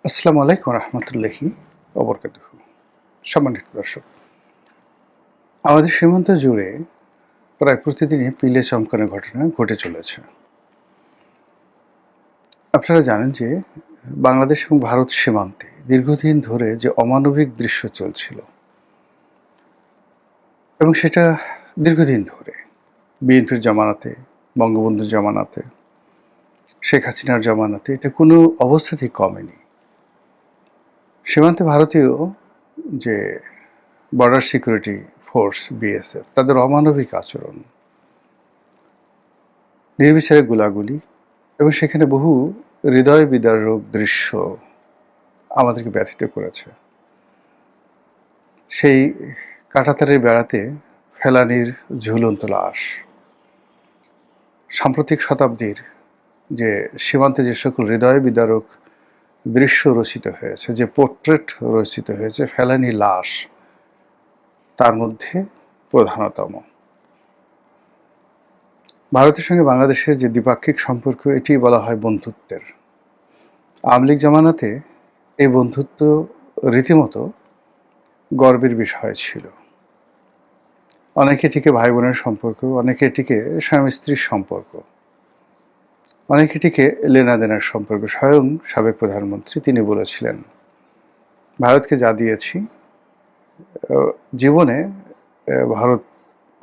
আসসালামু আলাইকুম রহমতুল্লাহি ওবরকাতুহু। সম্মানিত দর্শক, আমাদের সীমান্ত জুড়ে প্রায় প্রতিদিনই পিলে চমকানো ঘটনা ঘটে চলেছে। আপনারা জানেন যে বাংলাদেশ এবং ভারত সীমান্তে দীর্ঘদিন ধরে যে অমানবিক দৃশ্য চলছিল এবং সেটা দীর্ঘদিন ধরে বিএনপির জামানাতে, বঙ্গবন্ধুর জামানাতে, শেখ হাসিনার জামানাতে এটা কোনো অবস্থাতেই কমেনি। সীমান্তে ভারতীয় যে বর্ডার সিকিউরিটি ফোর্স বিএসএফ তাদের অমানবিক আচরণ, নির্বিচারে গোলাগুলি এবং সেখানে বহু হৃদয় বিদারক দৃশ্য আমাদেরকে ব্যথিত করেছে। সেই কাঁটাতারের বেড়াতে ফেলানির ঝুলন্ত লাশ, সাম্প্রতিক শতাব্দীর যে সীমান্তে যে সকল হৃদয় বিদারক দৃশ্য রচিত হয়েছে, যে পোর্ট্রেট রচিত হয়েছে, ফেলানি লাশ তার মধ্যে প্রধানতম। ভারতের সঙ্গে বাংলাদেশের যে দ্বিপাক্ষিক সম্পর্ক, এটি বলা হয় বন্ধুত্বের। আওয়ামী লীগ জামানাতে এই বন্ধুত্ব রীতিমতো গর্বের বিষয় ছিল। অনেকে এটিকে ভাই বোনের সম্পর্ক, অনেকে এটিকে স্বামী স্ত্রীর সম্পর্ক, অনেকে এটিকে লেনাদেনার সম্পর্ক। স্বয়ং সাবেক প্রধানমন্ত্রী তিনি বলেছিলেন, ভারতকে যা দিয়েছি জীবনে ভারত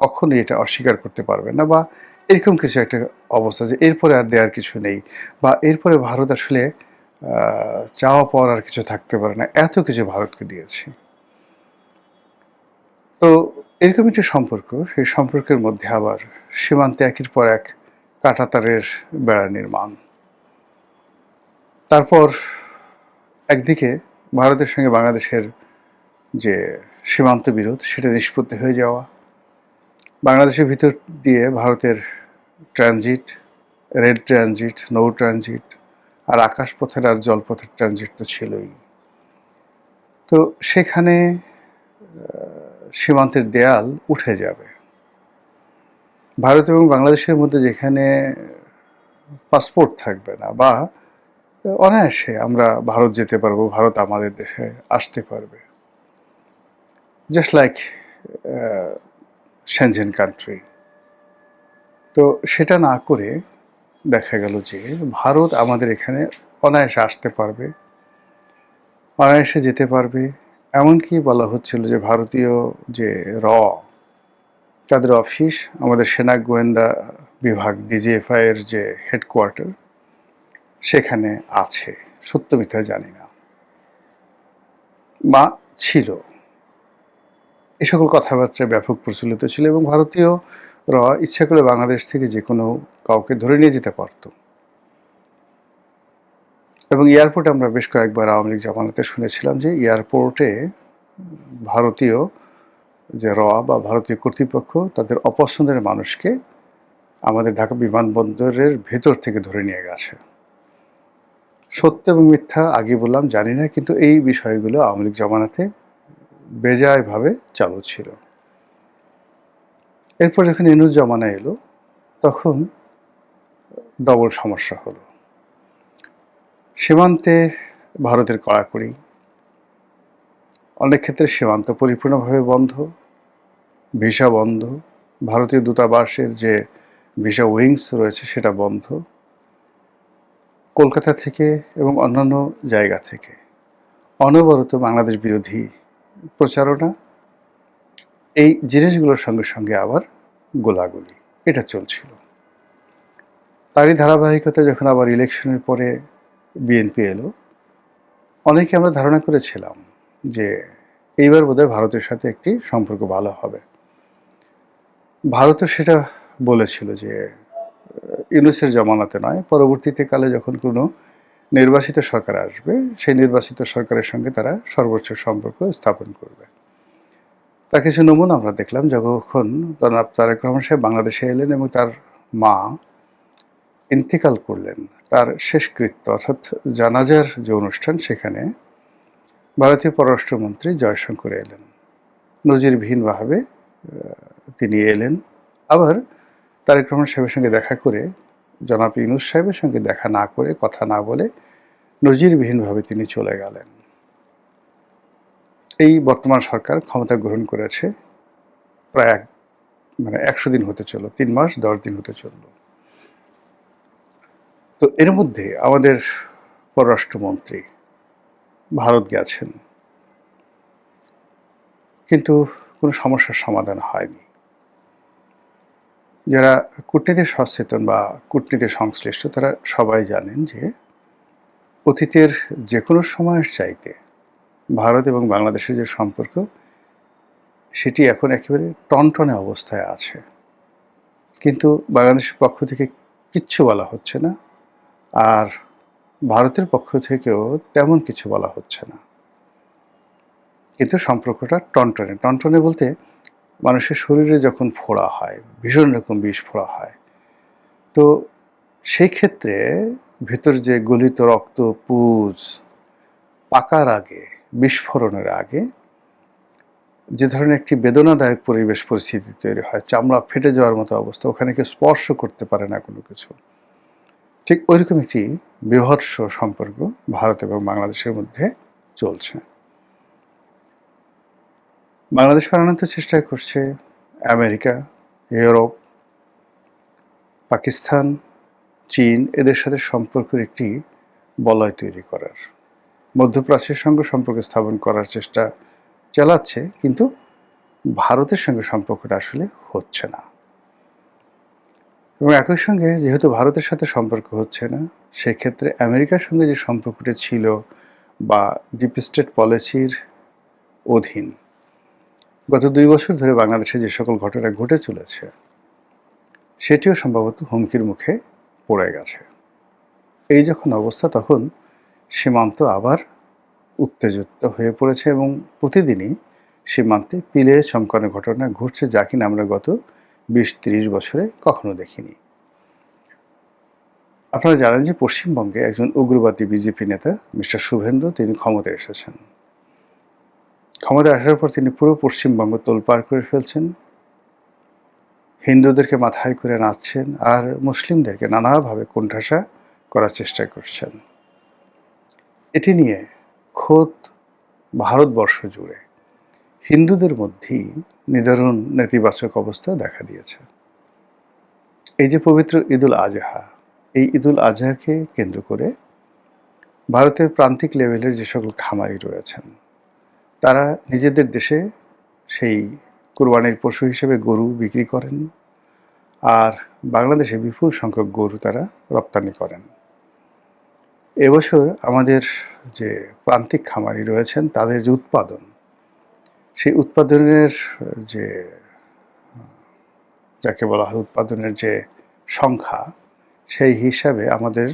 কখনোই এটা অস্বীকার করতে পারবে না, বা এরকম কিছু একটা অবস্থা যে এরপরে আর দেওয়ার কিছু নেই, বা এরপরে ভারত আসলে চাওয়া পাওয়ার আর কিছু থাকতে পারে না, এত কিছু ভারতকে দিয়েছি। তো এরকম একটি সম্পর্ক, সেই সম্পর্কের মধ্যে আবার সীমান্তে একের পর এক কাঁটাতারের বেড়া নির্মাণ। তারপর একদিকে ভারতের সঙ্গে বাংলাদেশের যে সীমান্ত বিরোধ, সেটা নিষ্পত্তি হয়ে যাওয়া, বাংলাদেশের ভিতর দিয়ে ভারতের ট্রানজিট, রেল ট্রানজিট, নৌ ট্রানজিট, আর আকাশপথের আর জলপথের ট্রানজিট তো ছিলই। তো সেখানে সীমান্তের দেয়াল উঠে যাবে। ভারত এবং বাংলাদেশের মধ্যে যেখানে পাসপোর্ট থাকবে না, বা অনায়াসে আমরা ভারত যেতে পারবো, ভারত আমাদের দেশে আসতে পারবে, জাস্ট লাইক সেনজেন কান্ট্রি। তো সেটা না করে দেখা গেল যে ভারত আমাদের এখানে অনায়াসে আসতে পারবে, অনায়াসে যেতে পারবে। এমনকি বলা হচ্ছিল যে ভারতীয় যে তাদের অফিস, আমাদের সেনা গোয়েন্দা বিভাগ ডিজিএফআই এর যে হেডকোয়ার্টার, সেখানে আছে। সত্য মিথ্যা জানি না, বা ছিল। এ সকল কথাবার্তা ব্যাপক প্রচলিত ছিল এবং ভারতীয় ইচ্ছা করে বাংলাদেশ থেকে যে কোনো কাউকে ধরে নিয়ে যেতে পারত। এবং এয়ারপোর্টে আমরা বেশ কয়েকবার আওয়ামী লীগ জামানাতে শুনেছিলাম যে এয়ারপোর্টে ভারতীয় যে বা ভারতীয় কর্তৃপক্ষ তাদের অপছন্দের মানুষকে আমাদের ঢাকা বিমানবন্দরের ভেতর থেকে ধরে নিয়ে গেছে। সত্য এবং মিথ্যা আগে বললাম জানি না, কিন্তু এই বিষয়গুলো আওয়ামী লীগ জামানাতে বেজায়ভাবে চালু ছিল। এরপর যখন ইনুস জামানা এলো, তখন ডবল সমস্যা হলো। সীমান্তে ভারতের কড়াকড়ি, অনেক ক্ষেত্রে সীমান্ত পরিপূর্ণভাবে বন্ধ, ভিসা বন্ধ, ভারতীয় দূতাবাসের যে ভিসা উইংস রয়েছে সেটা বন্ধ, কলকাতা থেকে এবং অন্যান্য জায়গা থেকে অনবরত বাংলাদেশ বিরোধী প্রচারণা, এই জিনিসগুলোর সঙ্গে সঙ্গে আবার গোলাগুলি, এটা চলছিল। তারই ধারাবাহিকতা যখন আবার ইলেকশনের পরে বিএনপি এলো, অনেকে আমরা ধারণা করেছিলাম যে এইবার বোধহয় ভারতের সাথে একটি সম্পর্ক ভালো হবে। ভারতও সেটা বলেছিল যে ইউনূসের জামানাতে নয়, পরবর্তীতে কালে যখন কোনো নির্বাচিত সরকার আসবে, সেই নির্বাচিত সরকারের সঙ্গে তারা সর্বোচ্চ সম্পর্ক স্থাপন করবে। তার কিছু নমুনা আমরা দেখলাম যখন জনাব তারেক রহমান সাহেব বাংলাদেশে এলেন এবং তার মা ইন্তেকাল করলেন। তার শেষকৃত্য অর্থাৎ জানাজার যে অনুষ্ঠান, সেখানে ভারতীয় পররাষ্ট্রমন্ত্রী জয়শঙ্কর এলেন। নজিরবিহীনভাবে তিনি এলেন। আবার তারেক রহমান সাহেবের সঙ্গে দেখা করে, জনাব ইউনূস সাহেবের সঙ্গে দেখা না করে, কথা না বলে নজিরবিহীনভাবে তিনি চলে গেলেন। এই বর্তমান সরকার ক্ষমতা গ্রহণ করেছে প্রায় 100 দিন হতে চলল, 3 মাস 10 দিন হতে চলল। তো এর মধ্যে আমাদের পররাষ্ট্রমন্ত্রী ভারত গেছেন, কিন্তু কোনো সমস্যার সমাধান হয়নি। যারা কূটনীতি সচেতন বা কূটনীতি সংশ্লিষ্ট তারা সবাই জানেন যে অতীতের যে কোনো সময়ের চাইতে ভারত এবং বাংলাদেশের যে সম্পর্ক সেটি এখন একেবারে টনটনে অবস্থায় আছে, কিন্তু বাংলাদেশের পক্ষ থেকে কিচ্ছু বলা হচ্ছে না, আর ভারতের পক্ষ থেকেও তেমন কিছু বলা হচ্ছে না, কিন্তু সম্পর্কটা টনটনে টনটনে বলতে মানুষের শরীরে যখন ফোড়া হয়, ভীষণ রকম বিষ ফোড়া হয়, তো সেই ক্ষেত্রে ভেতর যে গলিত রক্ত পুজ পাকার আগে, বিস্ফোরণের আগে যে ধরনের একটি বেদনাদায়ক পরিবেশ পরিস্থিতি তৈরি হয়, চামড়া ফেটে যাওয়ার মতো অবস্থা, ওখানে কেউ স্পর্শ করতে পারে না কোনো কিছু, ঠিক ওইরকম একটি বীভৎস সম্পর্ক ভারত এবং বাংলাদেশের মধ্যে চলছে। বাংলাদেশ প্রাণান্ত চেষ্টা করছে আমেরিকা, ইউরোপ, পাকিস্তান, চীন এদের সাথে সম্পর্কের একটি বলয় তৈরি করার, মধ্যপ্রাচ্যের সঙ্গে সম্পর্ক স্থাপন করার চেষ্টা চালাচ্ছে, কিন্তু ভারতের সঙ্গে সম্পর্কটা আসলে হচ্ছে না। এবং একই সঙ্গে যেহেতু ভারতের সাথে সম্পর্ক হচ্ছে না, সেক্ষেত্রে আমেরিকার সঙ্গে যে সম্পর্কটা ছিল বা ডিপ স্টেট পলিসির অধীন গত 2 বছর ধরে বাংলাদেশে যে সকল ঘটনা ঘটে চলেছে সেটিও সম্ভবত হুমকির মুখে পড়ে গেছে। এই যখন অবস্থা, তখন সীমান্ত আবার উত্তেজিত হয়ে পড়েছে এবং প্রতিদিনই সীমান্তে পিলে চমকানো ঘটনা ঘটছে, যা কিনা আমরা গত 20-30 বছরে কখনো দেখিনি। আপনারা জানেন যে পশ্চিমবঙ্গে একজন উগ্রবাদী বিজেপি নেতা মিস্টার শুভেন্দু তিনি ক্ষমতায় এসেছেন। ক্ষমতায় আসার পর তিনি পুরো পশ্চিমবঙ্গ তোলপাড় করে ফেলছেন, হিন্দুদেরকে মাথায় করে নাচছেন আর মুসলিমদেরকে নানাভাবে কোণঠাসা করার চেষ্টা করছেন। এটি নিয়ে খোদ ভারতবর্ষ জুড়ে হিন্দুদের মধ্যেই নিদারুণ নেতিবাচক অবস্থা দেখা দিয়েছে। এই যে পবিত্র ঈদুল আজহা, এই ঈদুল আজহাকে কেন্দ্র করে ভারতের প্রান্তিক লেভেলের যে সকল খামারি রয়েছেন তারা নিজেদের দেশে সেই কুরবানির পশু হিসেবে গরু বিক্রি করেন, আর বাংলাদেশে বিপুল সংখ্যক গরু তারা রপ্তানি করেন। এবছর আমাদের যে প্রান্তিক খামারি রয়েছেন তাদের যে উৎপাদন, সেই উৎপাদনের যে যাকে বলা হয় উৎপাদনের যে সংখ্যা, সেই হিসাবে আমাদের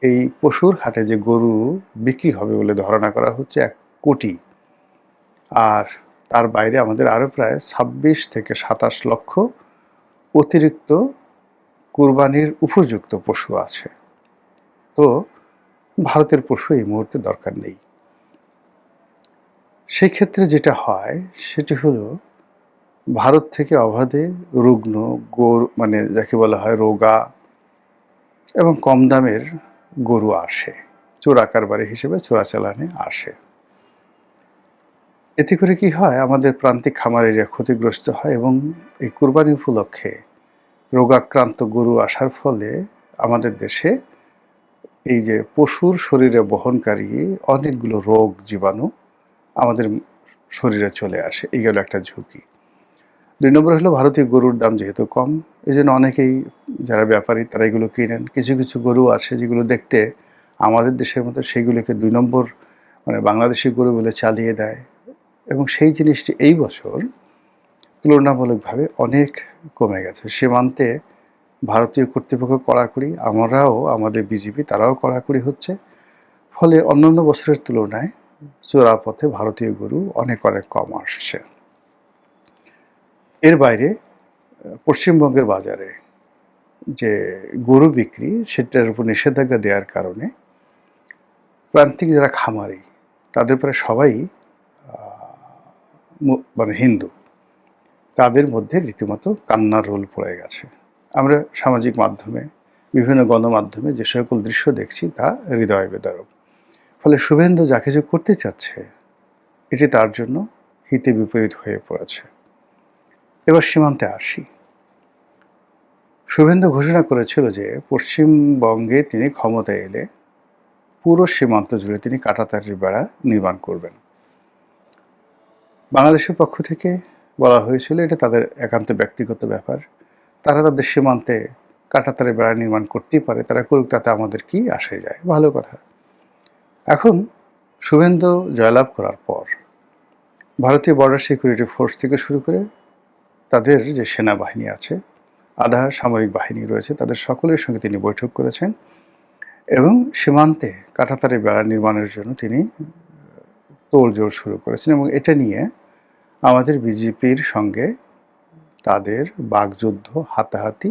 এই পশুর হাটে যে গরু বিক্রি হবে বলে ধারণা করা হচ্ছে 1 কোটি, আর তার বাইরে আমাদের আরও প্রায় 26 থেকে 27 লক্ষ অতিরিক্ত কুরবানির উপযুক্ত পশু আছে। তো ভারতের পশু এই মুহূর্তে দরকার নেই। সেই ক্ষেত্রে যেটা হয় সেটি হলো ভারত থেকে অবাধে রুগ্ন গরু, যাকে বলা হয় রোগা এবং কম দামের গরু আসে, চোরা কারবারি হিসেবে চোরাচালানে আসে। এতে করে কি হয়, আমাদের প্রান্তিক খামারিরা ক্ষতিগ্রস্ত হয় এবং এই কুরবানি উপলক্ষে রোগাক্রান্ত গরু আসার ফলে আমাদের দেশে এই যে পশুর শরীরে বহনকারী অনেকগুলো রোগ জীবাণু আমাদের শরীরে চলে আসে, এই গেল একটা ঝুঁকি। 2 নম্বর হলো ভারতীয় গরুর দাম যেহেতু কম, এই জন্য অনেকেই যারা ব্যাপারী তারা এগুলো কিনেন। কিছু কিছু গরু আছে যেগুলো দেখতে আমাদের দেশের মতো, সেগুলোকে 2 নম্বর বাংলাদেশি গরু বলে চালিয়ে দেয়, এবং সেই জিনিসটি এই বছর তুলনামূলকভাবে অনেক কমে গেছে। সীমান্তে ভারতীয় কর্তৃপক্ষ কড়াকড়ি, আমরাও আমাদের বিজেপি তারাও কড়াকড়ি হচ্ছে, ফলে অন্যান্য বছরের তুলনায় চোরা পথে ভারতীয় গরু অনেক অনেক কম আসছে। এর বাইরে পশ্চিমবঙ্গের বাজারে যে গরু বিক্রি সেটার উপর নিষেধাজ্ঞা দেওয়ার কারণে প্রান্তিক যারা খামারি তাদের প্রায় সবাই হিন্দু, তাদের মধ্যে রীতিমতো কান্নার রোল পড়ে গেছে। আমরা সামাজিক মাধ্যমে বিভিন্ন গণমাধ্যমে যে সকল দৃশ্য দেখছি তা হৃদয় বিদারক। ফলে শুভেন্দু যা কিছু করতে চাচ্ছে এটি তার জন্য হিতে বিপরীত হয়ে পড়েছে। এবার সীমান্তে আসি। শুভেন্দু ঘোষণা করেছিল যে পশ্চিমবঙ্গে তিনি ক্ষমতায় এলে পুরো সীমান্ত জুড়ে তিনি কাঁটাতারের বেড়া নির্মাণ করবেন। বাংলাদেশের পক্ষ থেকে বলা হয়েছিল এটা তাদের একান্ত ব্যক্তিগত ব্যাপার, তারা তাদের সীমান্তে কাঁটাতারের বেড়া নির্মাণ করতেই পারে, তারা করুক, তাতে আমাদের কি আসে যায়, ভালো কথা। এখন শুভেন্দু জয়লাভ করার পর ভারতীয় বর্ডার সিকিউরিটি ফোর্স থেকে শুরু করে তাদের যে সেনাবাহিনী আছে, আধা সামরিক বাহিনী রয়েছে, তাদের সকলের সঙ্গে তিনি বৈঠক করেছেন এবং সীমান্তে কাঁটাতারের বেড়া নির্মাণের জন্য তিনি তোড়জোড় শুরু করেছেন। এবং এটা নিয়ে আমাদের বিজেপির সঙ্গে তাদের বাকযুদ্ধ, হাতাহাতি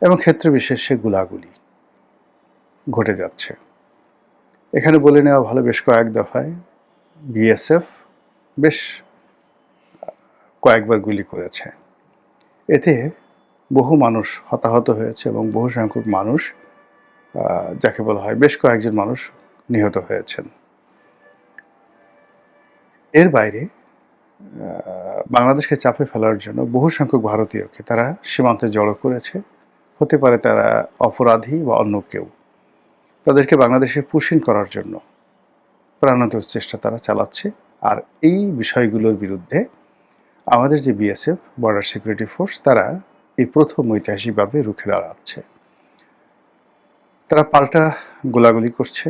এবং ক্ষেত্র বিশেষে গুলাগুলি ঘটে যাচ্ছে। এখানে বলে নেওয়া ভালো, বেশ কয়েক দফায় বিএসএফ বেশ কয়েকবার গুলি করেছে। এতে বহু মানুষ হতাহত হয়েছে এবং বহু সংখ্যক মানুষ, যাকে বলা হয় বেশ কয়েকজন মানুষ নিহত হয়েছেন। এর বাইরে বাংলাদেশকে চাপে ফেলার জন্য বহু সংখ্যক ভারতীয়কে তারা সীমান্তে জড়ো করেছে। হতে পারে তারা অপরাধী বা অন্য কেউ। তাদেরকে বাংলাদেশে পুশিং করার জন্য প্রাণান্তর চেষ্টা তারা চালাচ্ছে। আর এই বিষয়গুলোর বিরুদ্ধে আমাদের যে বিএসএফ, বর্ডার সিকিউরিটি ফোর্স, তারা এই প্রথম ঐতিহাসিকভাবে রুখে দাঁড়াচ্ছে। তারা পাল্টা গোলাগুলি করছে,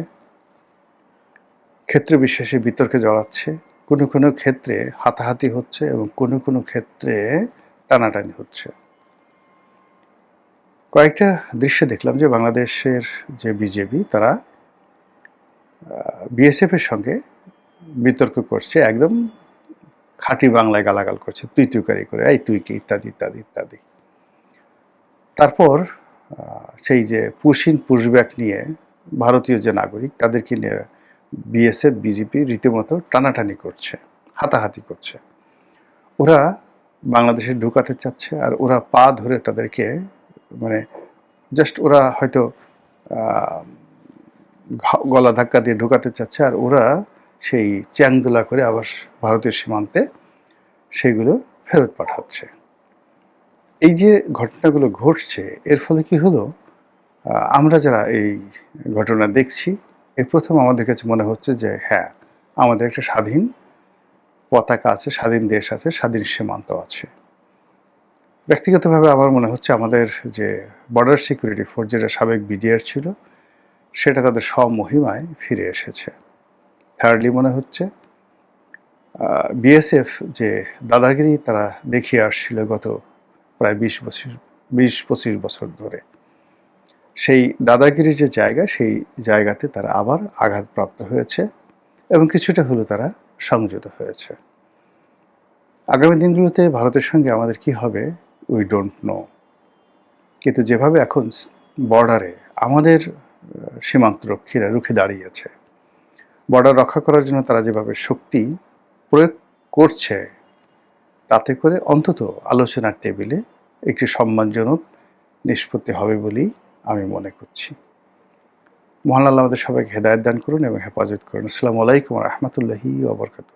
ক্ষেত্র বিশেষে বিতর্কে জড়াচ্ছে, কোনো কোনো ক্ষেত্রে হাতাহাতি হচ্ছে এবং কোনো কোনো ক্ষেত্রে টানাটানি হচ্ছে। কয়েকটা দৃশ্য দেখলাম যে বাংলাদেশের যে বিজেপি তারা বিএসএফ এর সঙ্গে বিতর্ক করছে, একদম খাঁটি বাংলায় গালাগাল করছে, তুই তুইকারি করে, এই তুই কি, ইত্যাদি ইত্যাদি ইত্যাদি। তারপর সেই যে পুশব্যাক নিয়ে ভারতীয় যে নাগরিক তাদেরকে নিয়ে বিএসএফ বিজেপি রীতিমতো টানাটানি করছে, হাতাহাতি করছে। ওরা বাংলাদেশে ঢুকাতে চাচ্ছে আর ওরা পা ধরে তাদেরকে, মানে জাস্ট ওরা হয়তো গলা ধাক্কা দিয়ে ঢুকাতে চাচ্ছে আর ওরা সেই চ্যাংদোলা করে আবার ভারতীয় সীমান্তে সেগুলো ফেরত পাঠাচ্ছে। এই যে ঘটনাগুলো ঘটছে, এর ফলে কি হলো, আমরা যারা এই ঘটনা দেখছি, এই প্রথম আমাদের কাছে মনে হচ্ছে যে হ্যাঁ, আমাদের একটা স্বাধীন পতাকা আছে, স্বাধীন দেশ আছে, স্বাধীন সীমান্ত আছে। ব্যক্তিগতভাবে আমার মনে হচ্ছে আমাদের যে বর্ডার সিকিউরিটি ফোর্স, যেটা সাবেক বিডিআর ছিল, সেটা তাদের স্বমহিমায় ফিরে এসেছে। থার্ডলি মনে হচ্ছে বিএসএফ যে দাদাগিরি তারা দেখিয়ে আসছিল গত প্রায় 20-25 বছর ধরে, সেই দাদাগিরির যে জায়গা, সেই জায়গাতে তারা আবার আঘাতপ্রাপ্ত হয়েছে এবং কিছুটা হলেও তারা সংযত হয়েছে। আগামী দিনগুলোতে ভারতের সঙ্গে আমাদের কি হবে উই ডোন্ট নো, কিন্তু যেভাবে এখন বর্ডারে আমাদের সীমান্তরক্ষীরা রুখে দাঁড়িয়েছে, বর্ডার রক্ষা করার জন্য তারা যেভাবে শক্তি প্রয়োগ করছে, তাতে করে অন্তত আলোচনার টেবিলে একটি সম্মানজনক নিষ্পত্তি হবে বলেই আমি মনে করছি। মহান আল্লাহ আমাদের সবাইকে হেদায়েত দান করুন এবং হেফাজত করুন। আসসালামু আলাইকুম ওয়া রাহমাতুল্লাহি ওয়া বারাকাতুহু।